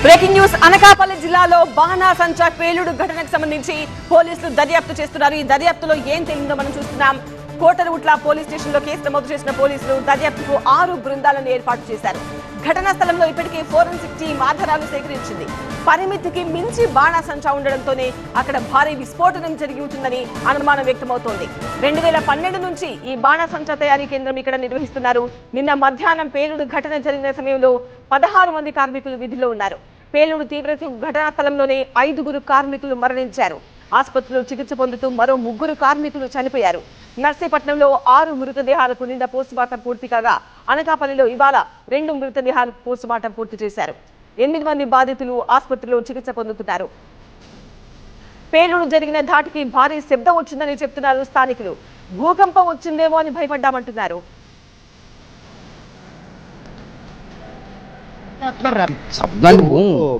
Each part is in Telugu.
బ్రేకింగ్ న్యూస్ అనకాపల్లి జిల్లాలో బాణాసంచా పేలుడు ఘటనకు సంబంధించి పోలీసులు దర్యాప్తు చేస్తున్నారు. ఈ దర్యాప్తులో ఏం తెలిందో మనం చూస్తున్నాం. కోటరుట్ల పోలీస్ స్టేషన్ లో కేసు నమోదు చేసిన పోలీసులు దర్యాప్తుకు 6 బృందాలను ఏర్పాటు చేశారు. ఘటనా స్థలంలో ఇప్పటికే ఫోరెన్సిక్ టీం ఆధారాలు సేకరించింది. పరిమితికి మించి బాణాసంచా ఉండడంతోనే అక్కడ భారీ విస్ఫోటనం జరిగి ఉంటుందని అనుమానం వ్యక్తమవుతోంది. 2012 నుంచి ఈ బాణాసంచా తయారీ కేంద్రం ఇక్కడ నిర్వహిస్తున్నారు. నిన్న మధ్యాహ్నం పేలుడు ఘటన జరిగిన సమయంలో 16 మంది కార్మికులు విధిలో ఉన్నారు. పేలుడు తీవ్రత ఘటనా స్థలంలోనే 5 కార్మికులు మరణించారు. ఆసుపత్రిలో చికిత్స పొందుతూ మరో 3 కార్మికులు చనిపోయారు. నర్సీపట్నంలో 6 మృతదేహాలకు నిన్న పోస్టుమార్టం పూర్తి కాగా అనకాపల్లిలో ఇవాళ 2 మృతదేహాలకు పోస్టుమార్టం పూర్తి చేశారు. 8 మంది బాధితులు ఆసుపత్రిలో చికిత్స పొందుతున్నారు. పేలుడు జరిగిన ధాటికి భారీ శబ్దం వచ్చిందని చెప్తున్నారు స్థానికులు. భూకంపం వచ్చిందేమో అని భయపడ్డామంటున్నారు.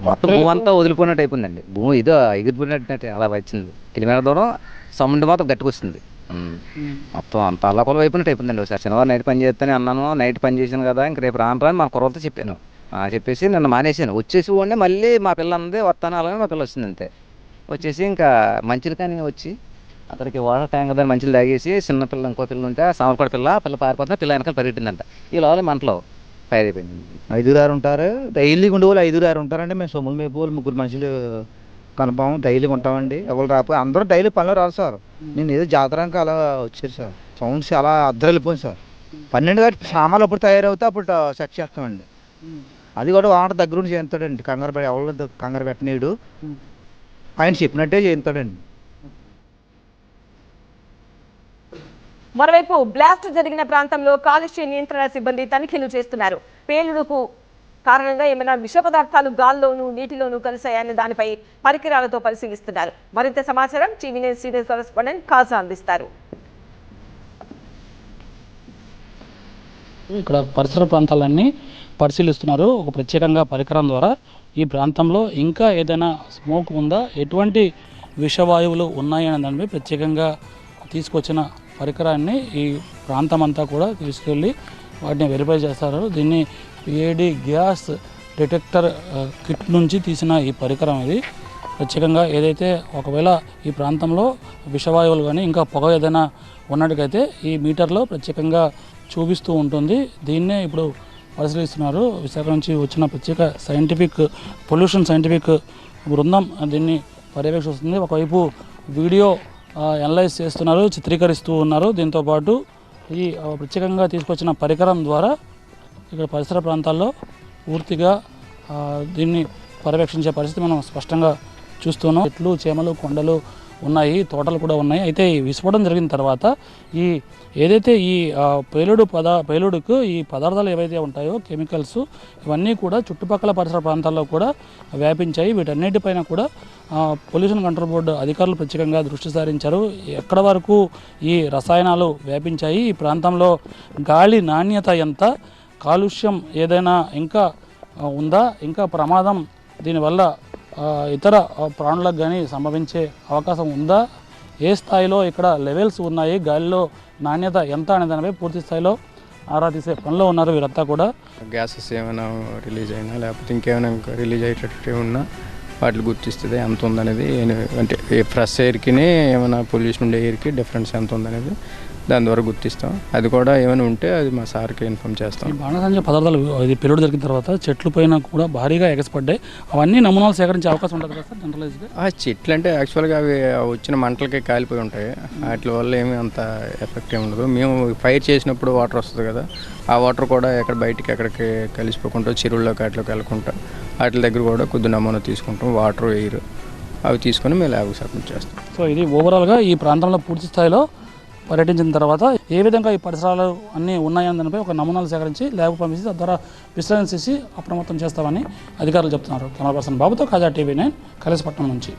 మొత్తం భూమి అంతా వదిలిపోయినట్టు అయిపోయిందండి. భూమి ఇదో ఎగిరిపోయినట్టు అలా వచ్చింది. కిలోమీటర్ దూరం సౌండ్ మాత్రం గట్టికి వస్తుంది. మొత్తం అంత అల్లకొల అయిపోయినట్టు అయిపోయిందండి. ఒకసారి శనివారం నైట్ పని చేస్తానే అన్నాను. నైట్ పని చేశాను కదా, ఇంక రేపు రాను మా కుర్రలతో చెప్పాను. చెప్పేసి నన్ను మానేసాను. వచ్చేసి ఉండే మళ్ళీ మా పిల్ల అంది వస్తాను. అలాగే మా పిల్ల వచ్చింది అంతే. వచ్చేసి ఇంకా మంచిలు కానీ వచ్చి అతనికి వాటర్ ట్యాంక్ దాన్ని మంచిలు తాగేసి చిన్న పిల్ల ఇంకో పిల్ల ఉంటే సామర్పడ పిల్ల పారిపోతున్నా. పిల్ల వెనకాల పరిగెట్టిందంట. ఈ లోపల మంటలో ఫైర్ అయిపోయింది. 5 ఉంటారు డైలీ ఉండేవాళ్ళు. 5 ఉంటారండి. మేము సొమ్ములు మేపు 3 మనుషులు కన్ఫామ్ డైలీ ఉంటామండి. ఎవరు రాకపోయి అందరూ డైలీ పనిలో రాదు సార్. నేను ఏదో జాతరానికి అలా వచ్చారు సార్. సౌండ్స్ అలా అద్దరు వెళ్ళిపోయింది సార్. 12 గంటల సామాన్లు అప్పుడు తయారవుతే అప్పుడు సెట్ చేస్తామండి. అది కూడా వాటర్ దగ్గర నుంచి చేస్తాడండి. ఎవరు కంగారు పెట్టనీడు. ఆయన చెప్పినట్టే చేస్తాడండి. మరోవైపు బ్లాస్ట్ జరిగిన ప్రాంతంలో కాలుష్య నియంత్రణ సిబ్బంది తనిఖీలు చేస్తున్నారు. పేలుడుకు కారణంగా ఏమైనా విష పదార్థాలు గాల్లోనూ నీటిలోనూ కలిసాయనే దానిపై పరికరాలతో పరిశీలిస్తున్నారు. మరింత సమాచారం టీవీ సీనియర్ కరెస్పాండెంట్ కాజా అందిస్తారు. ఇక్కడ పరిసర ప్రాంతాలన్నీ పరిశీలిస్తున్నారు. ఒక ప్రత్యేకంగా పరికరం ద్వారా ఈ ప్రాంతంలో ఇంకా ఏదైనా స్మోక్ ఉందా, ఎటువంటి విషవాయువులు ఉన్నాయనే దానిపై ప్రత్యేకంగా తీసుకొచ్చిన పరికరాన్ని ఈ ప్రాంతం అంతా కూడా తీసుకెళ్ళి వాటిని వెరిఫై చేస్తారు. దీన్ని పిఏడి గ్యాస్ డిటెక్టర్ కిట్ నుంచి తీసిన ఈ పరికరం ఇది. ప్రత్యేకంగా ఏదైతే ఒకవేళ ఈ ప్రాంతంలో విషవాయువులు కానీ ఇంకా పొగ ఏదైనా ఉన్నట్టుకైతే ఈ మీటర్లో ప్రత్యేకంగా చూపిస్తూ ఉంటుంది. దీన్నే ఇప్పుడు పరిశీలిస్తున్నారు. విశాఖ నుంచి వచ్చిన ప్రత్యేక పొల్యూషన్ సైంటిఫిక్ బృందం దీన్ని పర్యవేక్షిస్తుంది. ఒకవైపు వీడియో అనలైజ్ చేస్తున్నారు, చిత్రీకరిస్తూ ఉన్నారు. దీంతోపాటు ఈ ప్రత్యేకంగా తీసుకొచ్చిన పరికరం ద్వారా ఇక్కడ పరిసర ప్రాంతాల్లో పూర్తిగా దీన్ని పర్యవేక్షించే పరిస్థితి మనం స్పష్టంగా చూస్తున్నాం. చెట్లు, చేమలు, కొండలు ఉన్నాయి, తోటలు కూడా ఉన్నాయి. అయితే ఈ విస్ఫోటనం జరిగిన తర్వాత ఏదైతే ఈ పేలుడుకు ఈ పదార్థాలు ఏవైతే ఉంటాయో కెమికల్స్ ఇవన్నీ కూడా చుట్టుపక్కల పరిసర ప్రాంతాల్లో కూడా వ్యాపించాయి. వీటన్నిటిపైన కూడా పొల్యూషన్ కంట్రోల్ బోర్డు అధికారులు ప్రత్యేకంగా దృష్టి సారించారు. ఎక్కడ వరకు ఈ రసాయనాలు వ్యాపించాయి, ఈ ప్రాంతంలో గాలి నాణ్యత ఎంత, కాలుష్యం ఏదైనా ఇంకా ఉందా, ఇంకా ప్రమాదం దీనివల్ల ఇతర ప్రాణులకు కానీ సంభవించే అవకాశం ఉందా, ఏ స్థాయిలో ఇక్కడ లెవెల్స్ ఉన్నాయి, గాలిలో నాణ్యత ఎంత అనే దానిపై పూర్తి స్థాయిలో ఆరా తీసే పనిలో ఉన్నారు వీరంతా కూడా. గ్యాసెస్ ఏమైనా రిలీజ్ అయినా లేకపోతే ఇంకేమైనా రిలీజ్ అయ్యేటట్టు ఉన్నా వాటిని గుర్తిస్తుంది ఎంత ఉందనేది. అంటే ఫ్రెష్ ఎయిర్కి ఏమైనా పొల్యూషన్ ఉండే ఎయిర్కి డిఫరెన్స్ ఎంత ఉందనేది దాని ద్వారా గుర్తిస్తాం. అది కూడా ఏమైనా ఉంటే అది మా సార్కి ఇన్ఫామ్ చేస్తాం. బాణసంచా పదార్థాలు ఇది పెళ్లి జరిగిన తర్వాత చెట్లు పైన కూడా భారీగా ఎగసిపడ్డాయి. అవన్నీ నమూనాలు సేకరించే అవకాశం ఉంటుంది కదా సార్ జనరలైజ్గా? చెట్లు అంటే యాక్చువల్గా అవి వచ్చిన మంటలకే కాలిపోయి ఉంటాయి. వాటి వల్ల ఏమీ అంత ఎఫెక్ట్ ఏమి ఉండదు. మేము ఫైర్ చేసినప్పుడు వాటర్ వస్తుంది కదా, ఆ వాటర్ కూడా ఎక్కడ బయటికి ఎక్కడికి కలిసిపోకుండా చెరువుల్లోకి వాటిలోకి వెళ్ళకుండా వాటి దగ్గర కూడా కొద్ది నమూనా తీసుకుంటాం. వాటర్, ఎయిర్ అవి తీసుకొని మేము ల్యాబ్కి సబ్మిట్ చేస్తాం. సో ఇది ఓవరాల్గా ఈ ప్రాంతంలో పూర్తి స్థాయిలో పర్యటించిన తర్వాత ఏ విధంగా ఈ పరిసరాలు అన్నీ ఉన్నాయని దానిపై ఒక నమూనాలు సేకరించి ల్యాబ్ పంపించి తద్వారా విశ్లేషణ చేసి అప్రమత్తం చేస్తామని అధికారులు చెప్తున్నారు. కెమెరా పర్సన్ బాబుతో కాజా టీవీ 9 కలసపట్నం నుంచి.